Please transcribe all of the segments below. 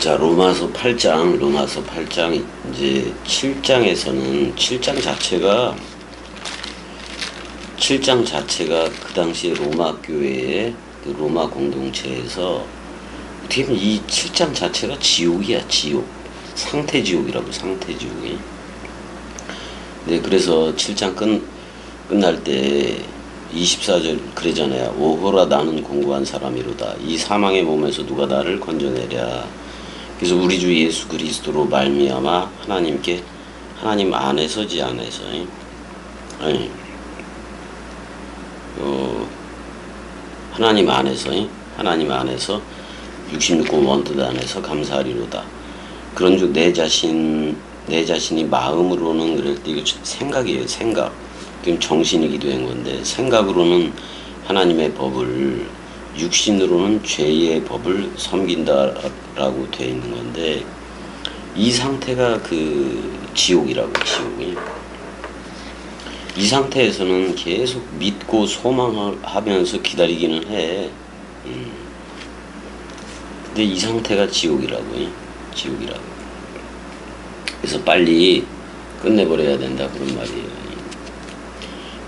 자, 로마서 8장 이제 7장에서는 7장 자체가 그 당시에 로마 교회의 그 로마 공동체에서 어떻게 보면 이 7장 자체가 지옥이야, 지옥. 상태지옥이라고, 상태지옥이. 네, 그래서 7장 끝날 때 24절 그러잖아요. 오호라 나는 공고한 사람이로다. 이 사망의 몸에서 누가 나를 건져내랴. 그래서 우리 주 예수 그리스도로 말미암아 하나님 안에서지 안에서 아니 하나님 안에서 66고 원뜻 안에서 감사하리로다. 그런즉 내 자신이 마음으로는 그럴 때 이거 생각이에요. 생각. 지금 정신이기도 한 건데 생각으로는 하나님의 법을 육신으로는 죄의 법을 섬긴다라고 되어 있는 건데 이 상태가 그 지옥이라고 지옥이. 이 상태에서는 계속 믿고 소망하면서 기다리기는 해. 근데 이 상태가 지옥이라고. 그래서 빨리 끝내버려야 된다 그런 말이에요.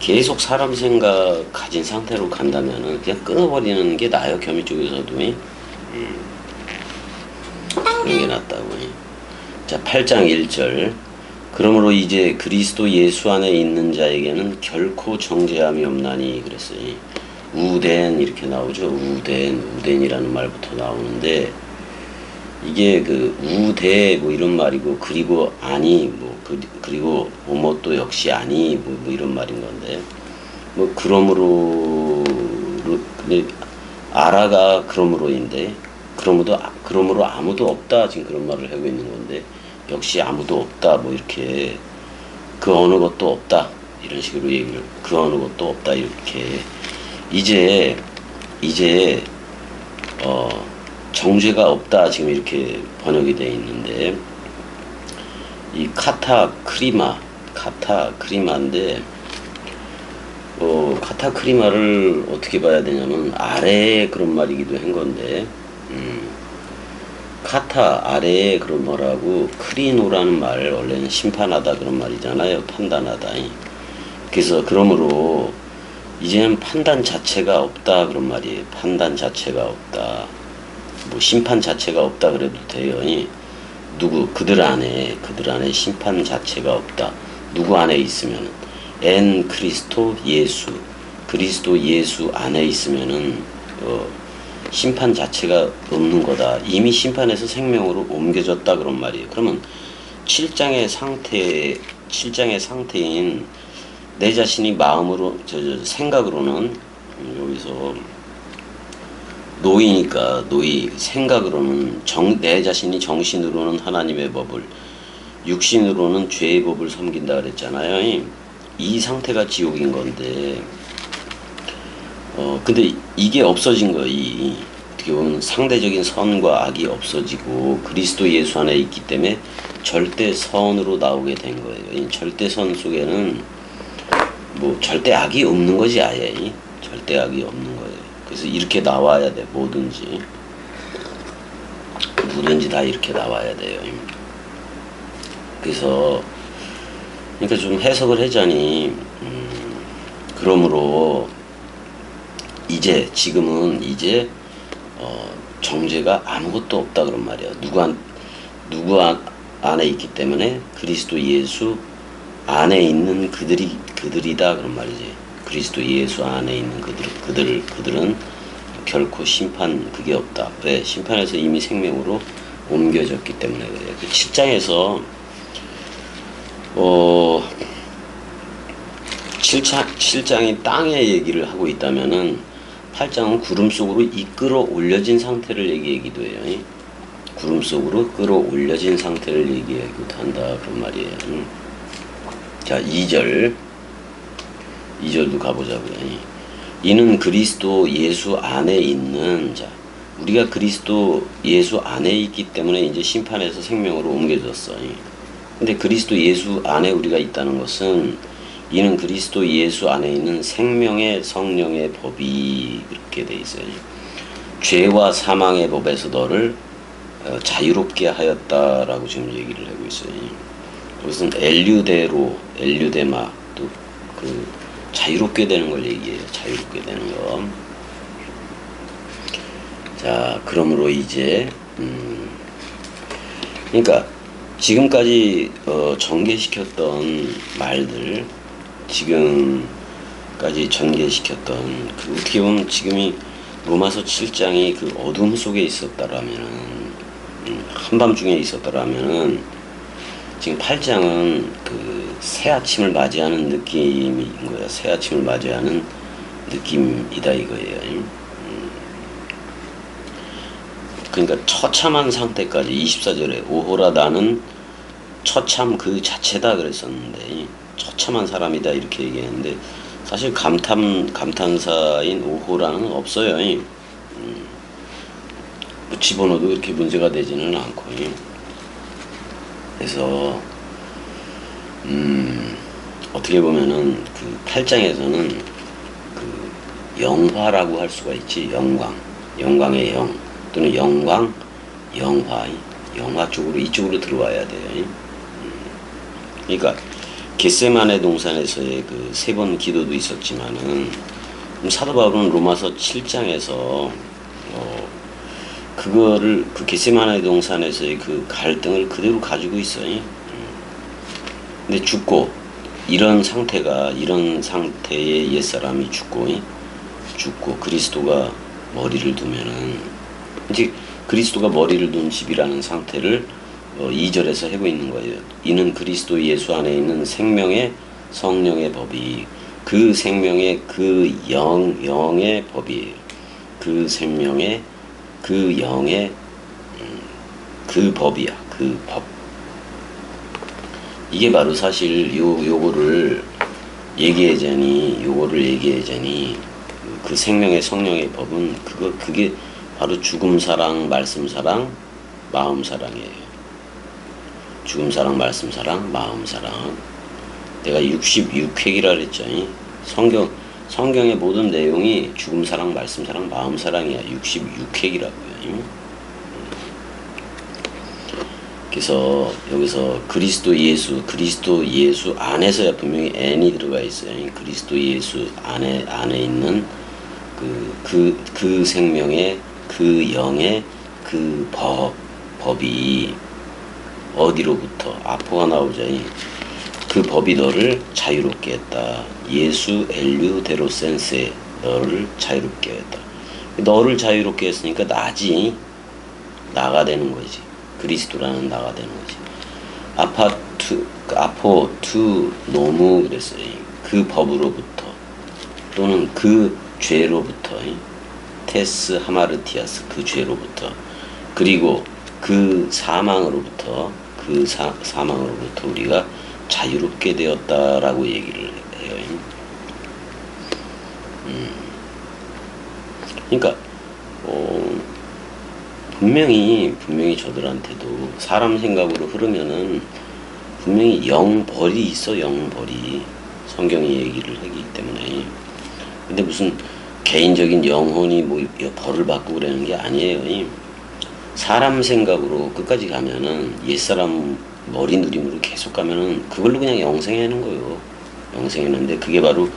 계속 사람 생각 가진 상태로 간다면은 그냥 끊어버리는 게 나아요. 겸이 쪽에서도 그런 게 낫다고. 자, 8장 1절. 그러므로 이제 그리스도 예수 안에 있는 자에게는 결코 정죄함이 없나니 그랬어요. 우된 이렇게 나오죠. 우된이라는 말부터 나오는데 이게 그 우대 뭐 이런 말이고 그리고 아니 뭐 그리고 뭐또 역시 아니 뭐 이런 말인 건데 뭐 그러므로 근데 아라가 그러므로인데 그러므로 아무도 없다 지금 그런 말을 하고 있는 건데 역시 아무도 없다 뭐 이렇게 그 어느 것도 없다 이런 식으로 얘기를 그 어느 것도 없다 이렇게 이제 정죄가 없다 지금 이렇게 번역이 되어 있는데 이 카타크리마인데 카타크리마를 어떻게 봐야 되냐면 아래에 그런 말이기도 한 건데 카타 아래에 그런 말하고 크리노라는 말 원래는 심판하다 그런 말이잖아요. 판단하다. 그래서 그러므로 이제는 판단 자체가 없다 그런 말이에요. 판단 자체가 없다. 뭐 심판 자체가 없다 그래도 돼요. 그들 안에 심판 자체가 없다. 누구 안에 있으면 그리스도 예수 안에 있으면은 심판 자체가 없는 거다. 이미 심판에서 생명으로 옮겨졌다 그런 말이에요. 그러면 7장의 상태인 내 자신이 마음으로 생각으로는 여기서 생각으로는 내 자신이 정신으로는 하나님의 법을 육신으로는 죄의 법을 섬긴다 그랬잖아요. 이 상태가 지옥인 건데 근데 이게 없어진 거예요. 어떻게 보면 상대적인 선과 악이 없어지고 그리스도 예수 안에 있기 때문에 절대 선으로 나오게 된 거예요. 이 절대 선 속에는 뭐 절대 악이 없는 거지 아예. 절대 악이 없는 거예요. 그래서 이렇게 나와야 돼. 뭐든지 다 이렇게 나와야 돼요. 그래서 그러니까 좀 해석을 하자니 그러므로 지금은 정죄가 아무것도 없다 그런 말이야. 누구 안에 있기 때문에 그리스도 예수 안에 있는 그들이다 그런 말이지. 그리스도 예수 안에 있는 그들은 결코 심판 그게 없다. 왜? 심판에서 이미 생명으로 옮겨졌기 때문에 그래요. 그 7장에서 7장이 땅의 얘기를 하고 있다면은 8장은 구름 속으로 이끌어 올려진 상태를 얘기하기도 해요. 구름 속으로 끌어올려진 상태를 얘기하기도 한다 그런 말이에요. 자, 2절도 가보자고요. 이는 그리스도 예수 안에 있는 자. 우리가 그리스도 예수 안에 있기 때문에 이제 심판에서 생명으로 옮겨졌어. 근데 그리스도 예수 안에 우리가 있다는 것은 이는 그리스도 예수 안에 있는 생명의 성령의 법이 그렇게 돼 있어요. 죄와 사망의 법에서 너를 자유롭게 하였다라고 지금 얘기를 하고 있어요. 그것은 엘류데로, 엘류데마, 또 그 자유롭게 되는 걸 얘기해요. 자유롭게 되는 거. 자, 그러므로 이제 그러니까 지금까지 전개시켰던 말들, 지금까지 전개시켰던 그 어떻게 보면 지금이 로마서 7장이 그 어둠 속에 있었다라면은 한밤중에 있었다라면은 지금 8장은 그 새 아침을 맞이하는 느낌인 거야. 새 아침을 맞이하는 느낌이다 이거예요. 그러니까 처참한 상태까지 24절에 오호라 나는 처참 그 자체다 그랬었는데 처참한 사람이다 이렇게 얘기했는데 사실 감탄사인 오호라는 없어요. 뭐 집어넣어도 그렇게 문제가 되지는 않고. 그래서 어떻게 보면은 그 8장에서는 그 영화라고 할 수가 있지. 영광의 영 또는 영광, 영화 쪽으로 이쪽으로 들어와야 돼요. 그러니까 겟세마네 동산에서의 그 세 번 기도도 있었지만은 사도 바울은 로마서 7장에서 그거를 그 겟세마네 동산에서의 그 갈등을 그대로 가지고 있어요. 근데 죽고 이런 상태의 옛사람이 죽고 그리스도가 머리를 두면은 이제 그리스도가 머리를 둔 집이라는 상태를 2절에서 하고 있는 거예요. 이는 그리스도 예수 안에 있는 생명의 성령의 법이 그 생명의 그 영의 법이에요. 그 생명의 그 영의 그 법이야. 그 법. 이게 바로 사실 요거를 얘기하자니 그 생명의 성령의 법은 그게 바로 죽음 사랑, 말씀 사랑, 마음 사랑이에요. 죽음 사랑, 말씀 사랑, 마음 사랑. 내가 66획이라 그랬죠. 성경의 모든 내용이 죽음 사랑, 말씀 사랑, 마음 사랑이야. 66획이라고요. 그래서 여기서 그리스도 예수 안에서야 분명히 n이 들어가 있어요. 그리스도 예수 안에 있는 그 생명의 그 영의 그 법이 어디로부터 아포가 나오자. 그 법이 너를 자유롭게 했다. 예수 엘류 데로센세 너를 자유롭게 했다. 너를 자유롭게 했으니까 나가 되는 거지. 그리스도라는 나가 되는 거지. 아포 투 노무 그랬어요. 그 법으로부터 또는 그 죄로부터 테스 하마르티아스 그 죄로부터 그리고 그 사망으로부터 우리가 자유롭게 되었다라고 얘기를 해요. 그러니까 분명히 저들한테도 사람 생각으로 흐르면은 분명히 영벌이 있어. 영벌이 성경이 얘기를 하기 때문에. 근데 무슨 개인적인 영혼이 뭐 벌을 받고 그러는 게 아니에요. 사람 생각으로 끝까지 가면은 옛사람 머리 누림으로 계속 가면은 그걸로 그냥 영생하는 거예요. 영생했는데 그게 바로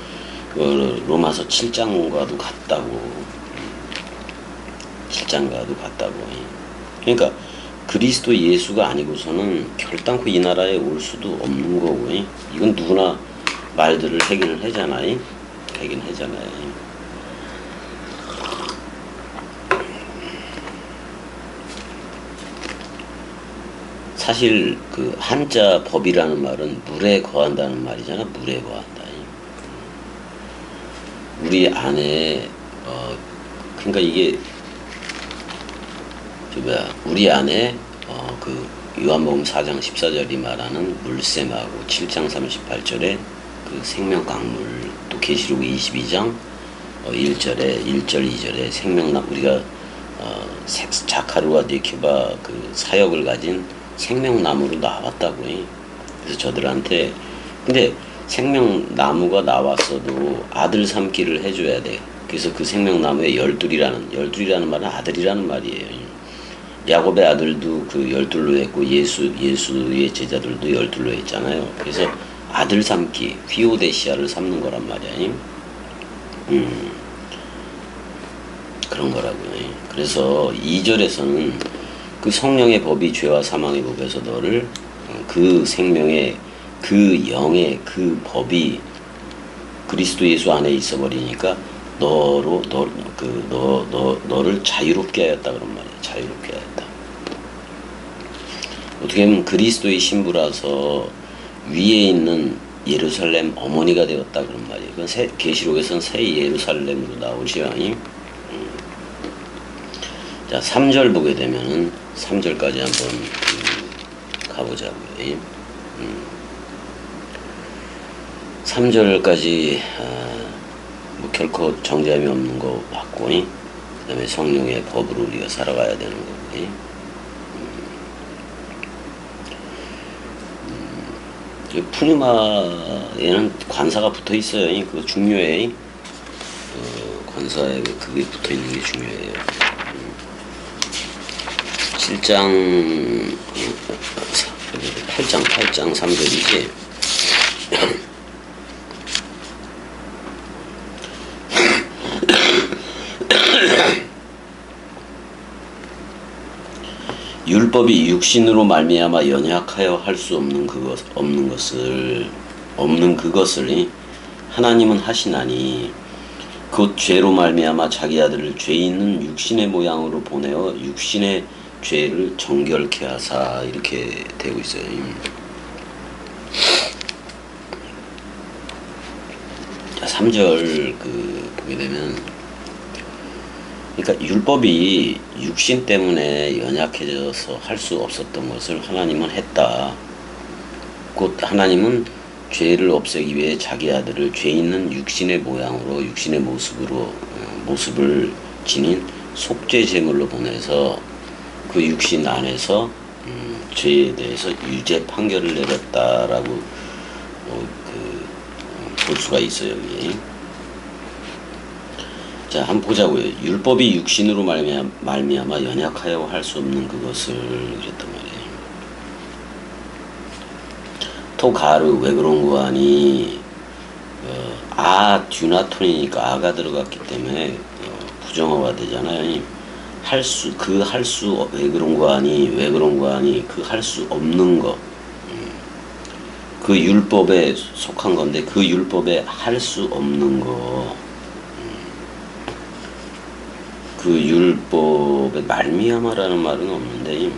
로마서 7장과도 같다고. 7장과도 같다고. 그러니까 그리스도 예수가 아니고서는 결단코 이 나라에 올 수도 없는 거고. 이건 누구나 말들을 하긴 하잖아요. 사실 그 한자 법이라는 말은 물에 거한다는 말이잖아. 물에 거한다. 우리 안에 그러니까 이게 우리 안에 그 요한복음 4장 14절이 말하는 물샘하고 7장 38절에 그 생명 강물, 또 계시록 22장 1절에 2절에 생명나무, 우리가 자카르와 니케바 그 사역을 가진 생명나무로 나왔다고 해. 그래서 저들한테 근데 생명나무가 나왔어도 아들 삼기를 해줘야 돼요. 그래서 그 생명나무에 열둘이라는 말은 아들이라는 말이에요. 야곱의 아들도 그 12로 했고 예수의 제자들도 12로 했잖아요. 그래서 아들 삼기, 휘오데시아를 삼는 거란 말이야. 그런 거라고요. 그래서 2절에서는 그 성령의 법이 죄와 사망의 법에서 너를 그 생명의 그 영의 그 법이 그리스도 예수 안에 있어 버리니까 너를 자유롭게 하였다 그런 말이에요. 자유롭게 하였다. 어떻게 보면 그리스도의 신부라서 위에 있는 예루살렘 어머니가 되었다 그런 말이에요. 그건 계시록에서는 새 예루살렘으로 나오죠. 자, 3절 보게 되면은 3절까지 한번 가보자고요. 3절까지 뭐 결코 정죄함이 없는 거 맞고, 그 다음에 성령의 법으로 우리가 살아가야 되는 거고, 푸뉴마에는 관사가 붙어 있어요. 그거 중요해. 관사에 그게 붙어 있는 게 중요해요. 7장 8장 3절이지. 율법이 육신으로 말미암아 연약하여 할 수 없는 그것을 하나님은 하시나니 곧 죄로 말미암아 자기 아들을 죄 있는 육신의 모양으로 보내어 육신의 죄를 정결케 하사 이렇게 되고 있어요. 자, 3절 보게 되면 그러니까 율법이 육신 때문에 연약해져서 할 수 없었던 것을 하나님은 했다. 곧 하나님은 죄를 없애기 위해 자기 아들을 죄 있는 육신의 모양으로 육신의 모습을 지닌 속죄 제물로 보내서 그 육신 안에서 죄에 대해서 유죄 판결을 내렸다라고 볼 수가 있어요. 여기. 자, 한번 보자고요. 율법이 육신으로 말미암아 연약하여 할 수 없는 그것을 그랬단 말이에요. 토가르 왜 그런 거 아니? 듀나톤이니까 아가 들어갔기 때문에 부정어가 되잖아요. 왜 그런 거 아니? 왜 그런 거 아니? 그 할 수 없는 거. 그 율법에 속한 건데 그 율법에 할 수 없는 거. 그 율법에 말미암아라는 말은 없는데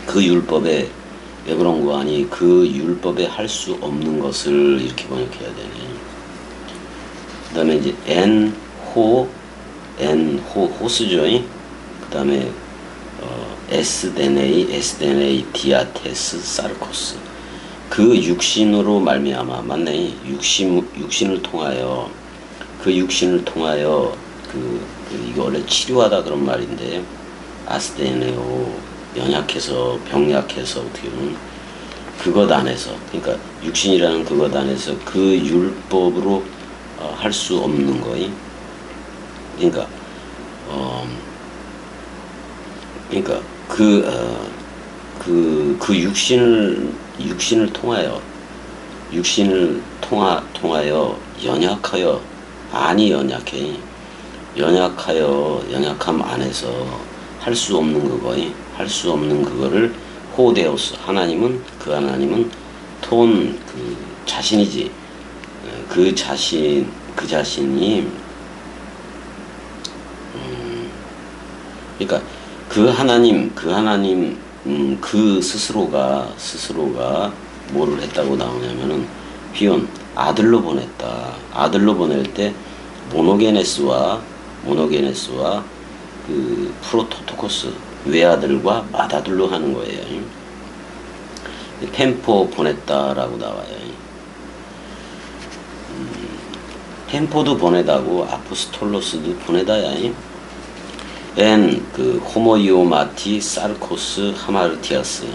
그 율법에 왜 그런 거 아니? 그 율법에 할 수 없는 것을 이렇게 번역해야 되네. 그 다음에 이제 호스죠. 그 다음에 에스데네이 디아테스 사르코스. 그 육신으로 말미암아 맞네. 육신을 통하여 이거 원래 치료하다 그런 말인데 아스데네오 연약해서 병약해서 어떻게 보면 그것 안에서 그러니까 육신이라는 그것 안에서 그 율법으로 할 수 없는 거이. 그러니까 그 육신을 통하여 연약하여 연약함 안에서 할 수 없는 그거이. 할 수 없는 그거를 호데오스 하나님은 톤 그 자신이지. 그 자신이 그러니까 그 하나님 그 스스로가 뭐를 했다고 나오냐면은 휘온 아들로 보냈다. 아들로 보낼 때 모노게네스와 그 프로토토코스 외아들과 맏아들로 하는 거예요. 템포 보냈다라고 나와요. 템포도 보내다고 아포스톨로스도 보내다야. 그 호모이오마티 사르코스 하마르티아스.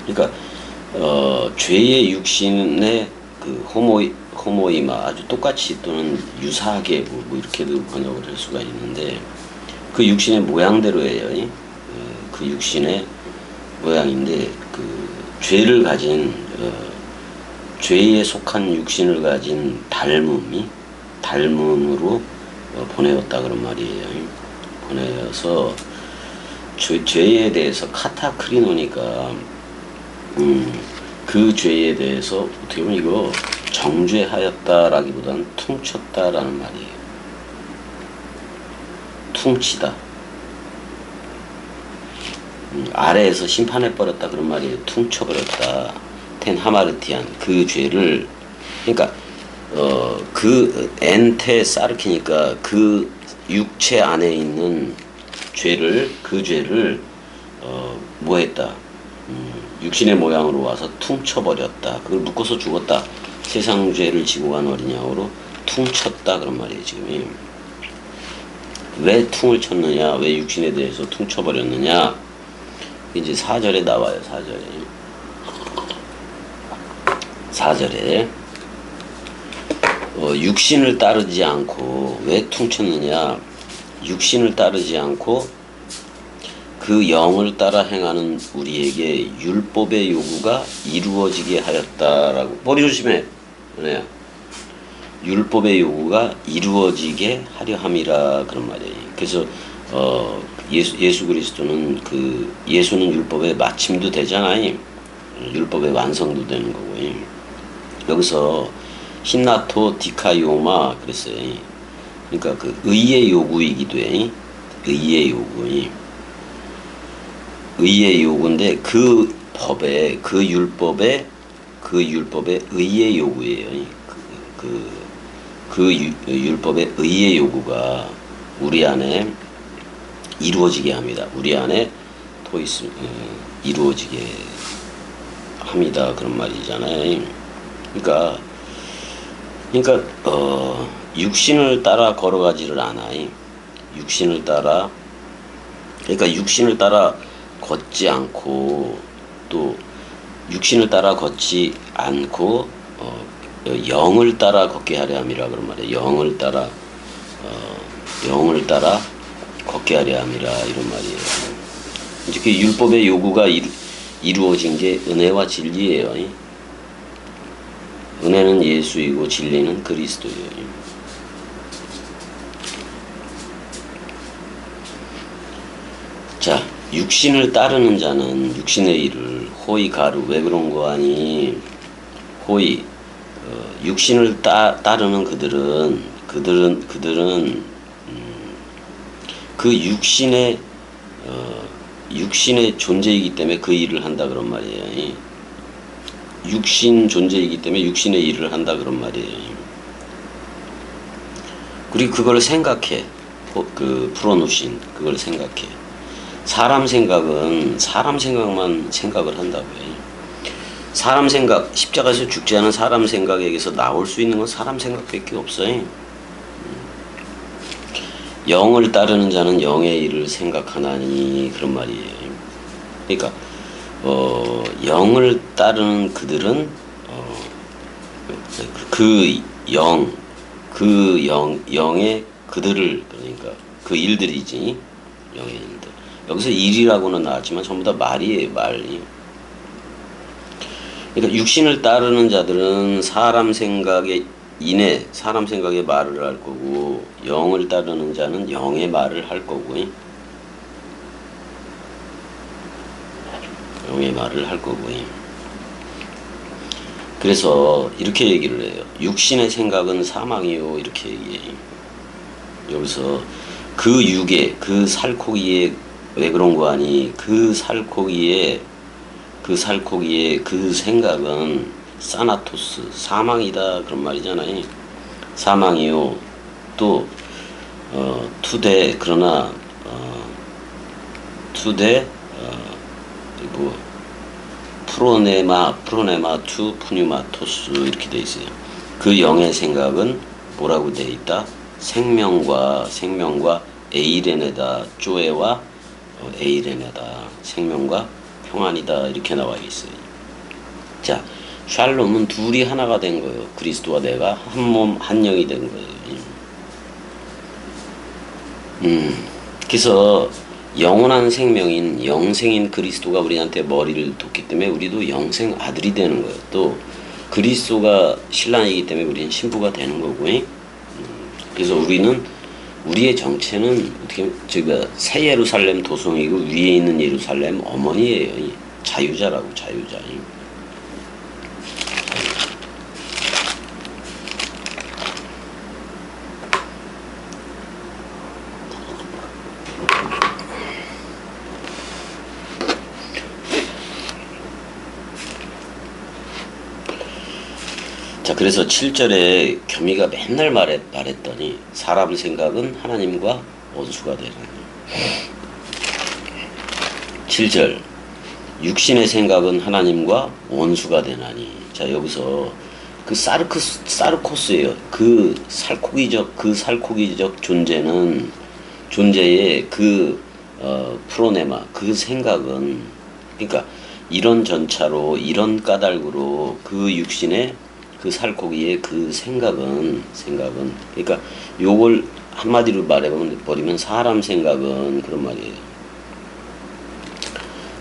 그러니까 죄의 육신의 그 호모이마 아주 똑같이 또는 유사하게 뭐 이렇게도 번역을 할 수가 있는데 그 육신의 모양대로예요. 그 육신의 모양인데 그 죄를 가진 죄에 속한 육신을 가진 닮음으로 보내었다 그런 말이에요. 보내어서 죄에 대해서 카타크리노니까 그 죄에 대해서 어떻게 보면 이거 정죄하였다라기보다는 퉁쳤다라는 말이에요. 퉁치다. 아래에서 심판해버렸다 그런 말이에요. 퉁쳐버렸다. 텐 하마르티안 그 죄를 그러니까 그 엔테 사르키니까 그 육체 안에 있는 그 죄를 뭐 했다. 육신의 모양으로 와서 퉁쳐버렸다. 그걸 묶어서 죽었다. 세상 죄를 지고 간 어린 양으로 퉁쳤다 그런 말이에요. 지금 왜 퉁을 쳤느냐, 왜 육신에 대해서 퉁쳐버렸느냐, 이제 4절에 나와요. 4절에 육신을 따르지 않고 왜 퉁쳤느냐, 육신을 따르지 않고 그 영을 따라 행하는 우리에게 율법의 요구가 이루어지게 하였다라고. 머리 조심해. 네. 율법의 요구가 이루어지게 하려 함이라 그런 말이에요. 그래서 예수 그리스도는 예수는 율법의 마침도 되잖아요. 율법의 완성도 되는 거고요. 여기서 힌나토 디카이오마 그랬어요. 그러니까 그 의의 요구이기도 해. 의의 요구. 의의 요구인데 그 율법의 의의 요구예요. 율법의 의의 요구가 우리 안에 이루어지게 합니다. 우리 안에 이루어지게 합니다. 그런 말이잖아요. 그러니까 육신을 따라 걸어가지를 않아요. 육신을 따라 걷지 않고 또 육신을 따라 걷지 않고 영을 따라 걷게 하려 함이라 그런 말이에요. 영을 따라 걷게 하려 함이라 이런 말이에요. 이제 그 율법의 요구가 이루어진 게 은혜와 진리예요. 은혜는 예수이고 진리는 그리스도예요. 자, 육신을 따르는 자는 육신의 일을 호의 가루 왜 그런 거 아니? 호의 육신을 따르는 그들은 그 육신의 존재이기 때문에 그 일을 한다 그런 말이에요. 육신 존재이기 때문에 육신의 일을 한다 그런 말이에요. 그리고 그걸 생각해. 풀어놓으신 그걸 생각해. 사람 생각은 사람 생각만 생각을 한다고요. 사람 생각, 십자가에서 죽지 않은 사람 생각에게서 나올 수 있는 건 사람 생각밖에 없어요. 영을 따르는 자는 영의 일을 생각하나니 그런 말이에요. 그러니까 영을 따르는 그들은 영의 그들을 그러니까 그 일들이지 영의 일들. 여기서 일이라고는 나왔지만 전부 다 말이에요. 말이. 그러니까 육신을 따르는 자들은 사람 생각에 말을 할 거고 영을 따르는 자는 영의 말을 할 거고요. 영의 말을 할 거고요. 그래서 이렇게 얘기를 해요. 육신의 생각은 사망이요 이렇게 얘기해요. 여기서 그 육에 그 살코기에 왜 그런 거 아니? 그 살코기에 그 생각은 사나토스 사망이다 그런 말이잖아요. 사망이요. 또 투데 그러나 투데 프로네마 투 푸뉴마토스 이렇게 돼 있어요. 그 영의 생각은 뭐라고 돼 있다? 생명과 에이레네다 쪼에와 에이레네다 생명과 평안이다 이렇게 나와 있어요. 자, 샬롬은 둘이 하나가 된 거예요. 그리스도와 내가 한 몸 한 영이 된 거예요. 그래서 영원한 생명인 영생인 그리스도가 우리한테 머리를 뒀기 때문에 우리도 영생 아들이 되는 거예요. 또 그리스도가 신랑이기 때문에 우리는 신부가 되는 거고. 그래서 우리는 우리의 정체는 어떻게 보면 제가 새 예루살렘 도성이고 위에 있는 예루살렘 어머니예요. 자유자라고 자유자. 자, 그래서 7절에 겸이가 맨날 말했더니 사람 생각은 하나님과 원수가 되는. 7절 육신의 생각은 하나님과 원수가 되나니. 자, 여기서 그 사르코스예요. 그 살코기적 존재의 프로네마, 그 생각은, 그러니까 이런 전차로 이런 까닭으로 그 육신의 그 살코기의 그 생각은 그러니까 요걸 한마디로 말해버리면 사람 생각은 그런 말이에요.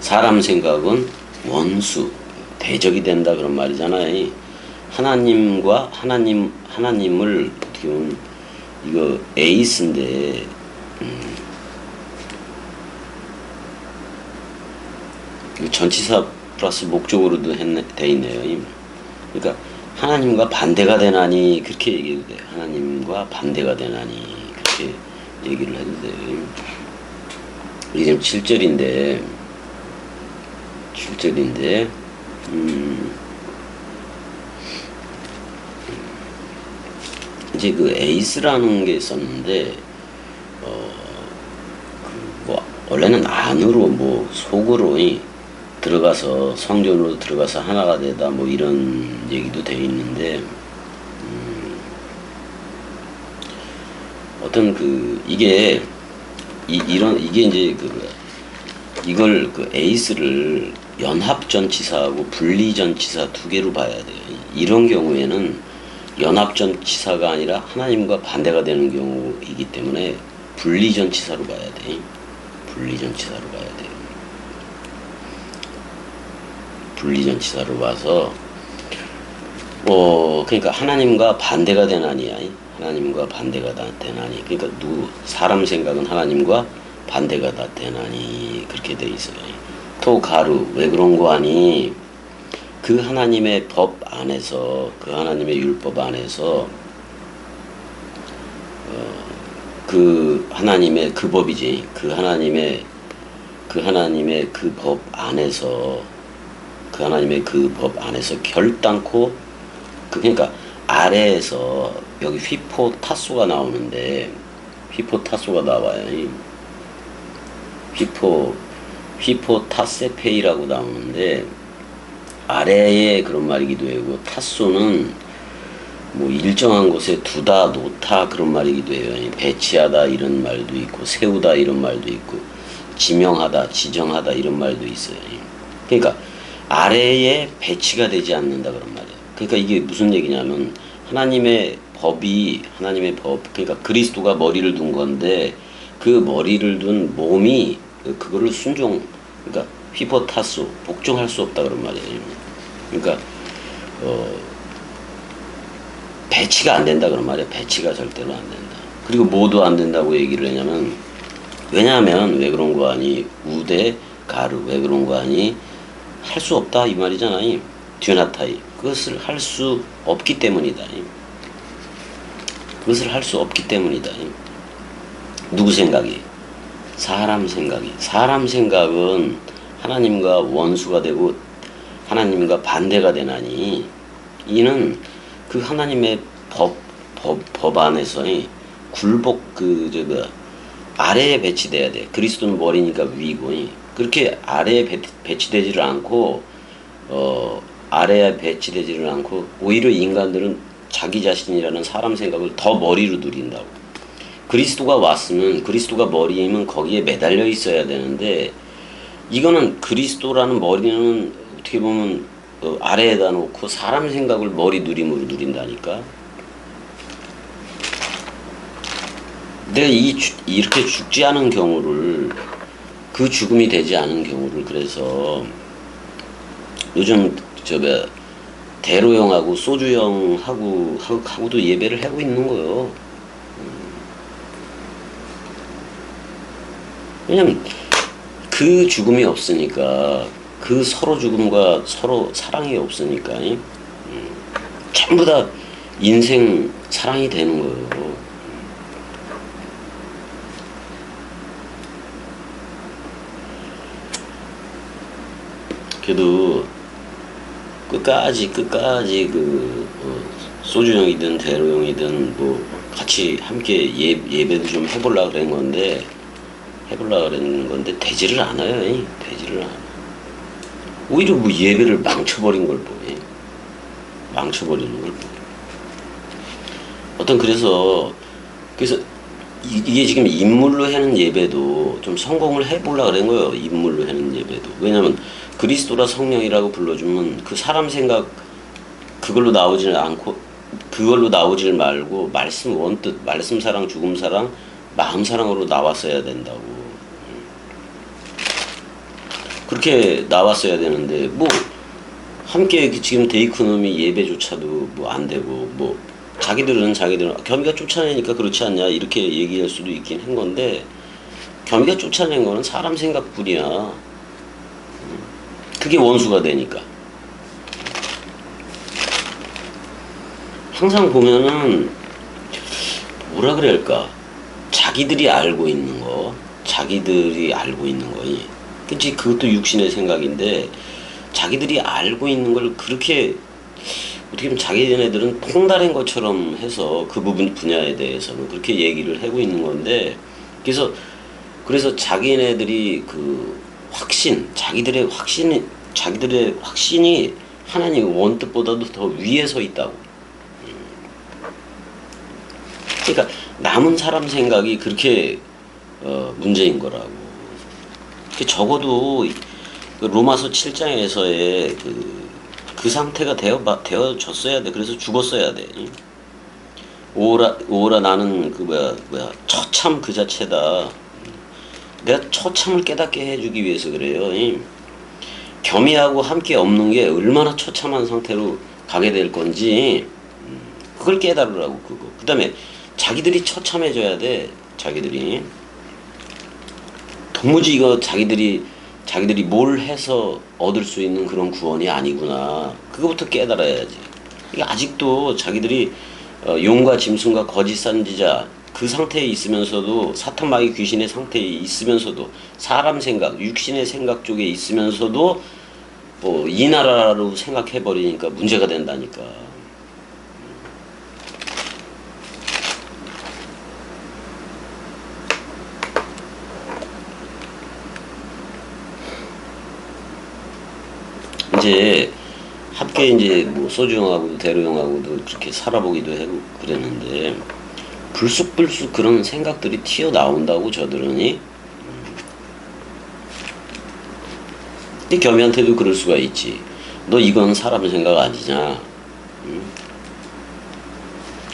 사람 생각은 원수, 대적이 된다 그런 말이잖아요. 하나님을 어떻게 보면 이거 에이스인데 전치사 플러스 목적으로도 돼 있네요. 그러니까 하나님과 반대가 되나니 그렇게 얘기해도 돼요. 하나님과 반대가 되나니 그렇게 얘기를 해도 돼요. 이게 지금 7절인데 이제 그 에이스라는 게 있었는데 원래는 안으로 뭐 속으로 들어가서 성전으로 들어가서 하나가 되다 뭐 이런 얘기도 돼 있는데 어떤 이게 이제 이걸 에이스를 연합전치사하고 분리전치사 두 개로 봐야 돼요. 이런 경우에는 연합전치사가 아니라 하나님과 반대가 되는 경우이기 때문에 분리전치사로 봐야 돼. 분리전치사로 봐야 돼요. 분리전치사로 봐서 그러니까 하나님과 반대가 되나니야. 하나님과 반대가 다 되나니. 그러니까 사람 생각은 하나님과 반대가 다 되나니 그렇게 돼 있어요. 토 가루 왜 그런 거 아니? 그 하나님의 법 안에서 그 하나님의 율법 안에서 그 하나님의 그 법이지. 그 하나님의 그 법 안에서 결단코 그러니까 아래에서 여기 휘포타소가 나오는데 휘포타소가 나와요. 휘포타세페이라고 나오는데 아래에 그런 말이기도 하고 타소는 뭐 일정한 곳에 두다 놓다 그런 말이기도 해요. 배치하다 이런 말도 있고 세우다 이런 말도 있고 지명하다 지정하다 이런 말도 있어요. 그러니까 아래에 배치가 되지 않는다 그런 말이에요. 그러니까 이게 무슨 얘기냐면 하나님의 법 그러니까 그리스도가 머리를 둔 건데 그 머리를 둔 몸이 그거를 그러니까 휘포타소 복종할 수 없다 그런 말이에요. 그러니까 배치가 안 된다 그런 말이에요. 배치가 절대로 안 된다. 그리고 뭐도 안 된다고 얘기를 하냐면 왜냐하면 왜 그런 거 아니 우대 가르 왜 그런 거 아니 할 수 없다 이 말이잖아요. 듀나타이 그것을 할 수 없기 때문이다. 그것을 할 수 없기 때문이다. 누구 생각이? 사람 생각은 하나님과 원수가 되고 하나님과 반대가 되나니 이는 그 하나님의 법 안에서 굴복 아래에 배치돼야 돼. 그리스도는 머리니까 위고 그렇게 아래에 배치되지를 않고 아래에 배치되지를 않고 오히려 인간들은 자기 자신이라는 사람 생각을 더 머리로 누린다고. 그리스도가 왔으면 그리스도가 머리이면 거기에 매달려 있어야 되는데 이거는 그리스도라는 머리는 어떻게 보면 아래에다 놓고 사람 생각을 머리 누림으로 누린다니까. 내가 이렇게 죽지 않은 경우를, 그 죽음이 되지 않은 경우를, 그래서 요즘 대로형하고 소주형하고도 예배를 하고 있는 거요. 왜냐면 그 죽음이 없으니까, 그 서로 죽음과 서로 사랑이 없으니까, 전부 다 인생 사랑이 되는 거예요. 그래도 끝까지 소주형이든 대로형이든 뭐 같이 함께 예배도 좀 해보려고 그런 건데, 되지를 않아요. 되지를 않아. 오히려 뭐 예배를 망쳐버린 걸 보니, 망쳐버리는 걸 보니. 그래서 이게 지금 인물로 하는 예배도 좀 성공을 해보려고 그런 거예요. 인물로 하는 예배도. 왜냐면 그리스도라 성령이라고 불러주면 그 사람 생각 그걸로 나오질 말고 말씀 원뜻, 말씀 사랑, 죽음 사랑, 마음 사랑으로 나왔어야 된다고. 그렇게 나왔어야 되는데, 뭐 함께 지금 데이코노미 예배조차도 뭐 안 되고, 뭐 자기들은 겸이가 쫓아내니까 그렇지 않냐 이렇게 얘기할 수도 있긴 한 건데, 겸이가 쫓아낸 거는 사람 생각뿐이야. 그게 원수가 되니까. 항상 보면은 뭐라 그래야 할까, 자기들이 알고 있는 거, 그치, 그것도 육신의 생각인데, 자기들이 알고 있는 걸 그렇게 어떻게 보면 자기네들은 통달한 것처럼 해서 그 부분 분야에 대해서는 그렇게 얘기를 하고 있는 건데, 그래서 자기네들이 그 자기들의 확신이 하나님 원뜻보다도 더 위에 서 있다고. 그러니까 남은 사람 생각이 그렇게 문제인 거라고. 적어도 그 로마서 7장에서의 그 상태가 되어졌어야 돼. 그래서 죽었어야 돼. 오라 나는 처참 그 자체다. 내가 처참을 깨닫게 해주기 위해서 그래요. 겸이하고 함께 없는 게 얼마나 처참한 상태로 가게 될 건지, 그걸 깨달으라고. 그 다음에 자기들이 처참해져야 돼. 자기들이 도무지 자기들이 뭘 해서 얻을 수 있는 그런 구원이 아니구나. 그거부터 깨달아야지. 아직도 자기들이 용과 짐승과 거짓 선지자 그 상태에 있으면서도, 사탄 마귀 귀신의 상태에 있으면서도, 사람 생각, 육신의 생각 쪽에 있으면서도 이 나라로 생각해 버리니까 문제가 된다니까. 이제 함께 뭐 소주형하고도 대로형하고도 그렇게 살아보기도 하고 그랬는데, 불쑥 그런 생각들이 튀어나온다고 저들은. 겸이한테도 그럴 수가 있지. 너 이건 사람 생각 아니냐.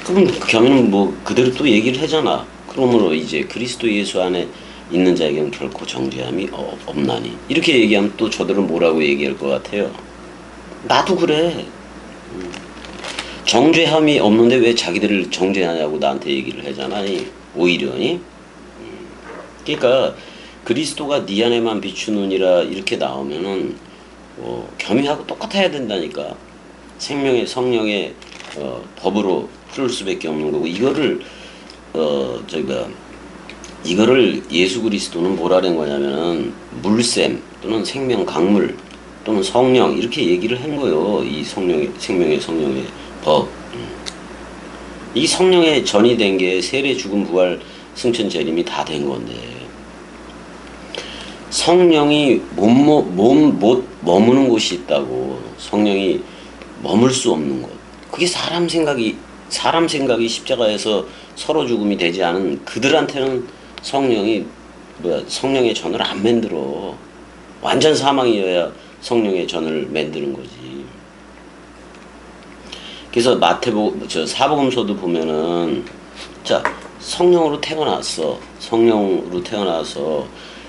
그럼 겸이는 뭐 그대로 또 얘기를 하잖아. 그러므로 이제 그리스도 예수 안에 있는 자에게는 결코 정죄함이 없나니. 이렇게 얘기하면 또 저들은 뭐라고 얘기할 것 같아요? 나도 그래. 정죄함이 없는데 왜 자기들을 정죄하냐고 나한테 얘기를 하잖아. 오히려. 그러니까 그리스도가 네 안에만 비추느니라 이렇게 나오면은 겸이하고 똑같아야 된다니까. 생명의 성령의 법으로 풀 수밖에 없는 거고, 이거를 예수 그리스도는 뭐라는 거냐면은 물샘 또는 생명 강물 또는 성령 이렇게 얘기를 한 거예요. 이 생명의 성령의 법. 이 성령의 전이 된 게 세례 죽음 부활 승천 재림이 다 된 건데, 성령이 못 머무는 곳이 있다고. 성령이 머물 수 없는 곳. 그게 사람 생각이 십자가에서 서로 죽음이 되지 않은 그들한테는 성령의 전을 안 만들어. 완전 사망이어야 성령의 전을 만드는 거지. 그래서 사복음서도 보면은 자 성령으로 태어났어. 성령으로 태어나서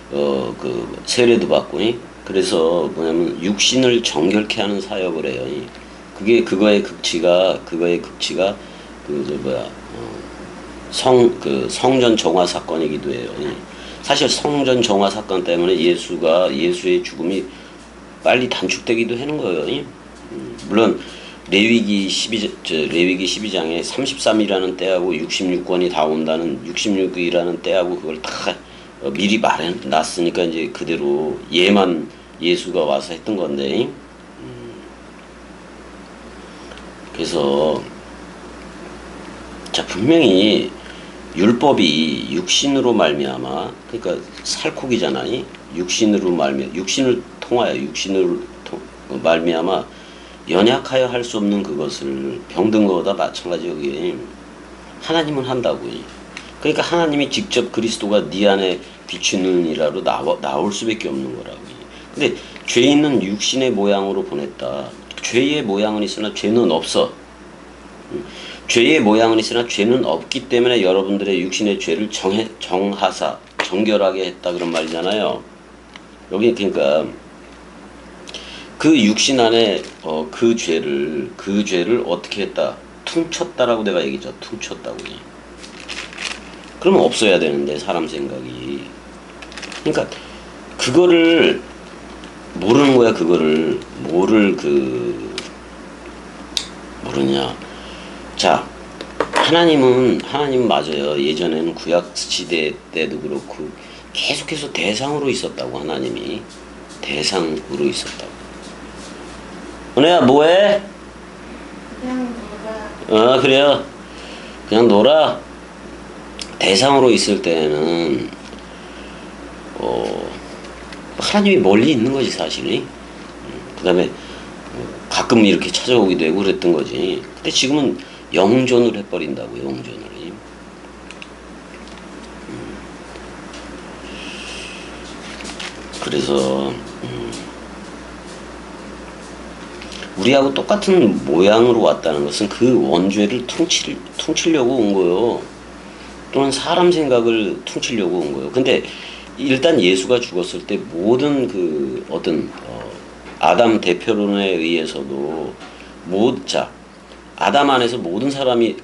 그 세례도 받고 그래서 뭐냐면 육신을 정결케 하는 사역을 해요. 그거의 극치가 성전 정화 사건이기도 해요. 사실 성전 정화 사건 때문에 예수의 죽음이 빨리 단축되기도 하는 거예요. 물론 레위기 12장에 33이라는 때하고 66권이 다 온다는 66이라는 때하고 그걸 다 미리 말해놨으니까 이제 그대로 예수가 와서 했던 건데, 그래서 자 분명히 율법이 육신으로 말미암아, 그러니까 살코기잖아요. 육신을 통하여 말미암아 연약하여 할 수 없는 그것을 병든 거보다 마찬가지. 여기 하나님은 한다고요. 그러니까 하나님이 직접 그리스도가 네 안에 비추는 이라로 나올 수밖에 없는 거라고요. 근데 죄 있는 육신의 모양으로 보냈다. 죄의 모양은 있으나 죄는 없어. 죄의 모양은 있으나 죄는 없기 때문에 여러분들의 육신의 죄를 정하사 정결하게 했다 그런 말이잖아요. 여기 그러니까 그 육신 안에 그 죄를 어떻게 했다? 퉁쳤다라고 내가 얘기했죠. 퉁쳤다고. 그러면 없어야 되는데 사람 생각이. 그러니까 그거를 모르는 거야. 그거를 모르냐. 자, 하나님 맞아요. 예전에는 구약 시대 때도 그렇고 계속해서 대상으로 있었다고. 하나님이 대상으로 있었다고. 은혜야 뭐해? 그냥 놀아. 그래요. 그냥 놀아. 대상으로 있을 때는 하나님이 멀리 있는 거지 사실이. 그 다음에 가끔 이렇게 찾아오기도 하고 그랬던 거지. 근데 지금은 영존을 해버린다고. 영존을. 그래서 우리하고 똑같은 모양으로 왔다는 것은 그 원죄를 퉁치려고 온 거요. 또는 사람 생각을 퉁치려고 온 거예요. 근데 일단 예수가 죽었을 때 모든 그 어떤 아담 대표론에 의해서도 아담 안에서 모든 사람이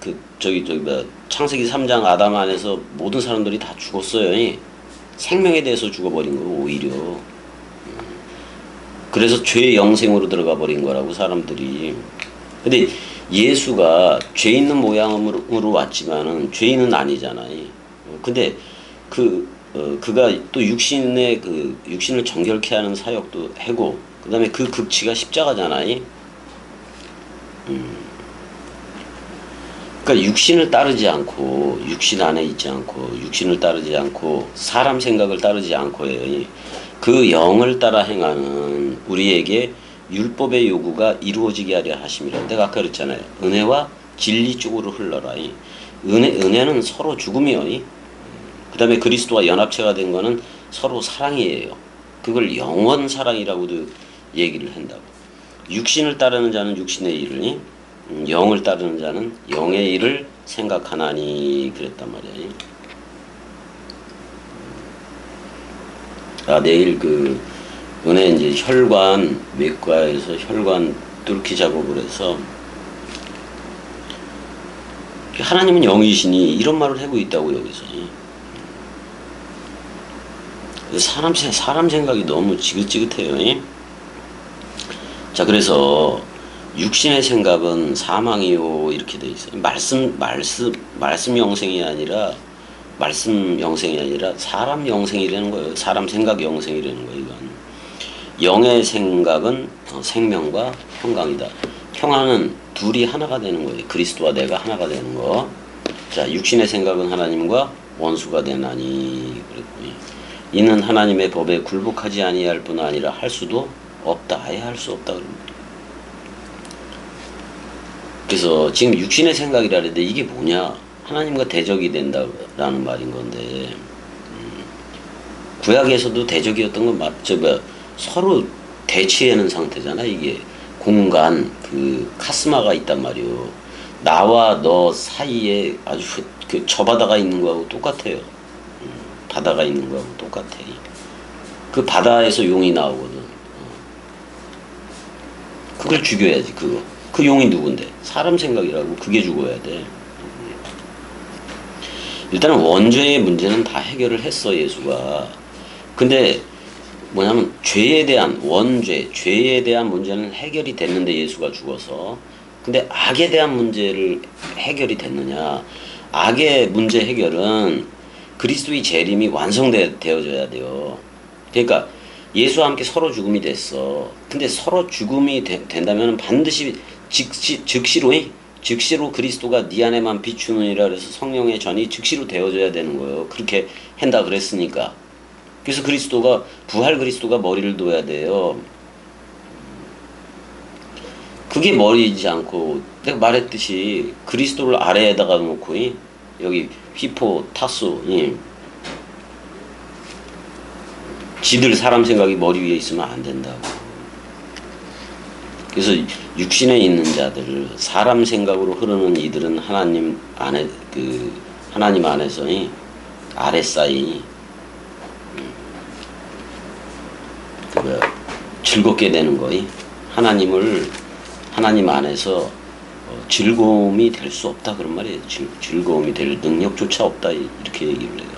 창세기 3장 아담 안에서 모든 사람들이 다 죽었어요. 생명에 대해서 죽어버린 거고 오히려. 그래서 죄의 영생으로 들어가 버린 거라고 사람들이. 근데 예수가 죄 있는 모양으로 왔지만은 죄인은 아니잖아요. 근데 그가 또 육신을 정결케 하는 사역도 하고, 그 다음에 그 극치가 십자가잖아요. 그러니까 육신을 따르지 않고, 육신 안에 있지 않고, 육신을 따르지 않고, 사람 생각을 따르지 않고요. 그 영을 따라 행하는 우리에게 율법의 요구가 이루어지게 하려 하심이라. 내가 아까 그랬잖아요. 은혜와 진리 쪽으로 흘러라. 은혜는 서로 죽음이요. 그 다음에 그리스도와 연합체가 된 거는 서로 사랑이에요. 그걸 영원 사랑이라고도 얘기를 한다고. 육신을 따르는 자는 육신의 일을, 영을 따르는 자는 영의 일을 생각하나니 그랬단 말이에요. 내일 은혜 이제 혈관 외과에서 혈관 뚫기 작업을 해서, 하나님은 영이시니 이런 말을 하고 있다고 여기서. 사람 생각이 너무 지긋지긋해요. 자, 그래서 육신의 생각은 사망이요 이렇게 돼 있어요. 말씀 영생이 아니라 사람 영생이라는 거예요. 사람 생각 영생이라는 거예요. 이건 영의 생각은 생명과 평강이다. 평화는 둘이 하나가 되는 거예요. 그리스도와 내가 하나가 되는 거. 자, 육신의 생각은 하나님과 원수가 되나니 그랬더니 이는 하나님의 법에 굴복하지 아니할 뿐 아니라 할 수도 없다. 아예 할 수 없다. 그래서 지금 육신의 생각이라 그랬는데 이게 뭐냐? 하나님과 대적이 된다라는 말인 건데, 구약에서도 대적이었던 건 맞죠. 서로 대치하는 상태잖아. 이게 공간 카스마가 있단 말이요. 나와 너 사이에 아주 그 저 바다가 있는 거하고 똑같아요. 바다가 있는 거하고 똑같아. 그 바다에서 용이 나오거든. 그걸 죽여야지, 그거. 그 용이 누군데? 사람 생각이라고. 그게 죽어야 돼. 일단은 원죄의 문제는 다 해결을 했어, 예수가. 근데 뭐냐면 죄에 대한 원죄, 죄에 대한 문제는 해결이 됐는데 예수가 죽어서. 근데 악에 대한 문제를 해결이 됐느냐? 악의 문제 해결은 그리스도의 재림이 완성되어져야 돼요. 그러니까 예수와 함께 서로 죽음이 됐어. 근데 서로 죽음이 된다면 반드시 즉시로 그리스도가 네 안에만 비추느니라 그래서 성령의 전이 즉시로 되어져야 되는 거예요. 그렇게 한다 그랬으니까. 그래서 부활 그리스도가 머리를 둬야 돼요. 그게 머리이지 않고, 내가 말했듯이 그리스도를 아래에다가 놓고 여기 휘포 타수 지들 사람 생각이 머리 위에 있으면 안 된다고. 그래서 육신에 있는 자들, 사람 생각으로 흐르는 이들은 하나님 안에서 아랫사이 즐겁게 되는 거이. 하나님 안에서 즐거움이 될 수 없다 그런 말이에요. 즐거움이 될 능력조차 없다 이렇게 얘기를 해요.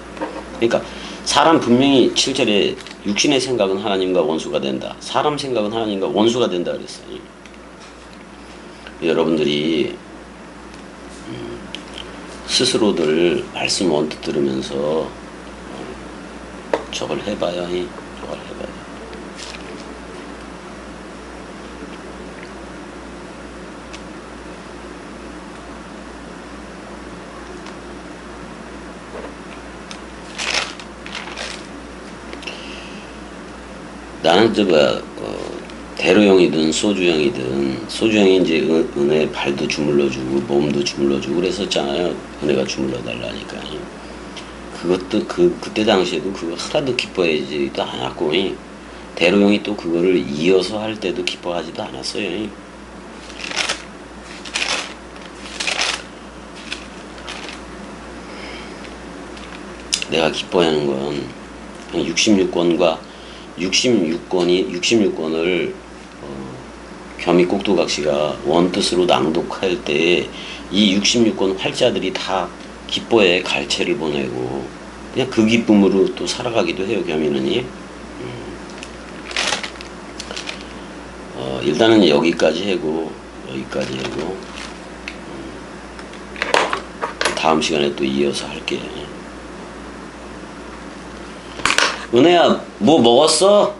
그러니까 사람 분명히 7절에 육신의 생각은 하나님과 원수가 된다. 사람 생각은 하나님과 원수가 된다 그랬어요. 여러분들이 스스로들 말씀 언뜻 들으면서 저걸 해봐요. 저걸 해봐요. 나는 대로형이든 소주형이 이제 은혜 발도 주물러주고 몸도 주물러주고 그랬었잖아요. 은혜가 주물러달라니까. 그것도 그때 당시에도 그거 하나도 기뻐하지도 않았고, 대로형이 또 그거를 이어서 할 때도 기뻐하지도 않았어요. 내가 기뻐하는 건 66권을 겸이 꼭두각시가 원뜻으로 낭독할 때 이 66권 활자들이 다 기뻐의 갈채를 보내고 그냥 그 기쁨으로 또 살아가기도 해요. 겸이는 일단은 여기까지 하고 다음 시간에 또 이어서 할게요. 은혜야, 뭐 먹었어?